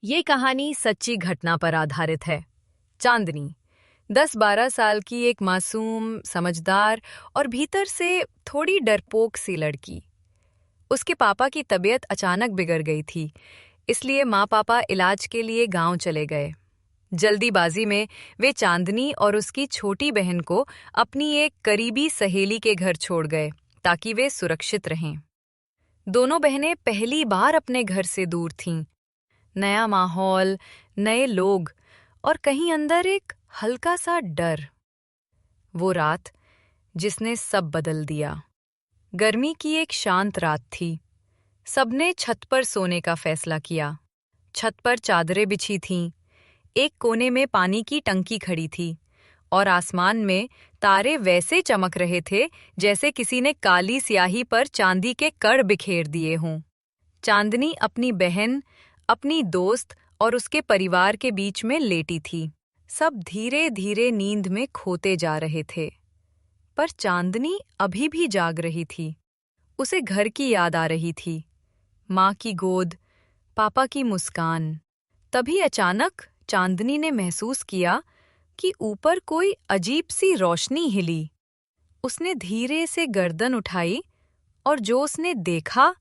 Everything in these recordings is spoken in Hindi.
ये कहानी सच्ची घटना पर आधारित है। चांदनी 10-12 साल की एक मासूम, समझदार और भीतर से थोड़ी डरपोक सी लड़की। उसके पापा की तबीयत अचानक बिगड़ गई थी, इसलिए माँ पापा इलाज के लिए गांव चले गए। जल्दीबाजी में वे चांदनी और उसकी छोटी बहन को अपनी एक करीबी सहेली के घर छोड़ गए ताकि वे सुरक्षित रहें। दोनों बहनें पहली बार अपने घर से दूर थीं। नया माहौल, नए लोग और कहीं अंदर एक हल्का सा डर। वो रात जिसने सब बदल दिया। गर्मी की एक शांत रात थी। सबने छत पर सोने का फैसला किया। छत पर चादरें बिछी थीं, एक कोने में पानी की टंकी खड़ी थी और आसमान में तारे वैसे चमक रहे थे जैसे किसी ने काली स्याही पर चांदी के कण बिखेर दिए हों। चांदनी अपनी बहन, अपनी दोस्त और उसके परिवार के बीच में लेटी थी। सब धीरे धीरे नींद में खोते जा रहे थे, पर चांदनी अभी भी जाग रही थी। उसे घर की याद आ रही थी, माँ की गोद, पापा की मुस्कान। तभी अचानक चांदनी ने महसूस किया कि ऊपर कोई अजीब सी रोशनी हिली। उसने धीरे से गर्दन उठाई और जो उसने देखा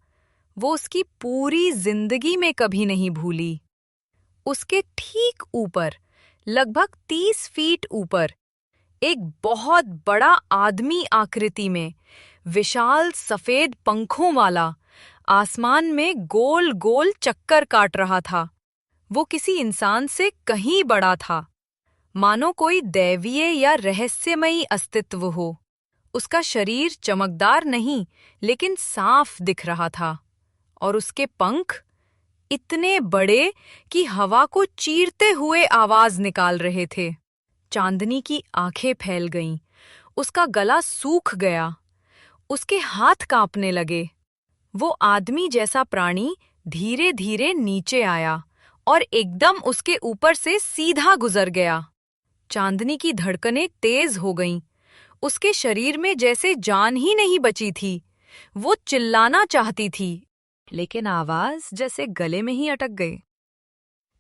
वो उसकी पूरी जिंदगी में कभी नहीं भूली। उसके ठीक ऊपर, लगभग 30 फीट ऊपर, एक बहुत बड़ा आदमी आकृति में, विशाल सफेद पंखों वाला, आसमान में गोल गोल चक्कर काट रहा था। वो किसी इंसान से कहीं बड़ा था, मानो कोई दैवीय या रहस्यमयी अस्तित्व हो। उसका शरीर चमकदार नहीं, लेकिन साफ दिख रहा था, और उसके पंख इतने बड़े कि हवा को चीरते हुए आवाज निकाल रहे थे। चांदनी की आंखें फैल गईं, उसका गला सूख गया, उसके हाथ कांपने लगे। वो आदमी जैसा प्राणी धीरे धीरे नीचे आया और एकदम उसके ऊपर से सीधा गुजर गया। चांदनी की धड़कनें तेज हो गईं, उसके शरीर में जैसे जान ही नहीं बची थी। वो चिल्लाना चाहती थी, लेकिन आवाज जैसे गले में ही अटक गई।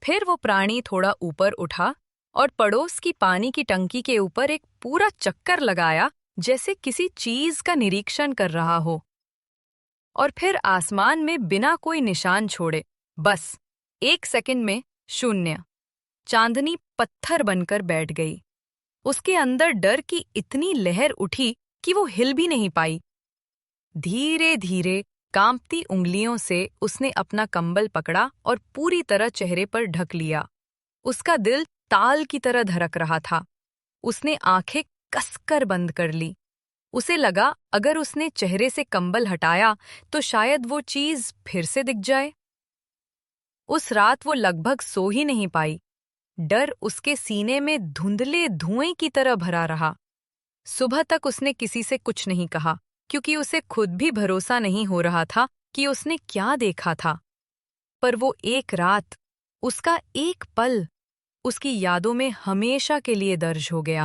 फिर वो प्राणी थोड़ा ऊपर उठा और पड़ोस की पानी की टंकी के ऊपर एक पूरा चक्कर लगाया, जैसे किसी चीज का निरीक्षण कर रहा हो। और फिर आसमान में बिना कोई निशान छोड़े, बस 1 सेकंड में शून्य। चांदनी पत्थर बनकर बैठ गई। उसके अंदर डर की इतनी लहर उठी कि वो हिल भी नहीं पाई। धीरे धीरे कांपती उंगलियों से उसने अपना कंबल पकड़ा और पूरी तरह चेहरे पर ढक लिया। उसका दिल ताल की तरह धड़क रहा था। उसने आंखें कसकर बंद कर ली। उसे लगा अगर उसने चेहरे से कंबल हटाया तो शायद वो चीज फिर से दिख जाए। उस रात वो लगभग सो ही नहीं पाई। डर उसके सीने में धुंधले धुएं की तरह भरा रहा। सुबह तक उसने किसी से कुछ नहीं कहा, क्योंकि उसे खुद भी भरोसा नहीं हो रहा था कि उसने क्या देखा था। पर वो एक रात, उसका एक पल, उसकी यादों में हमेशा के लिए दर्ज हो गया।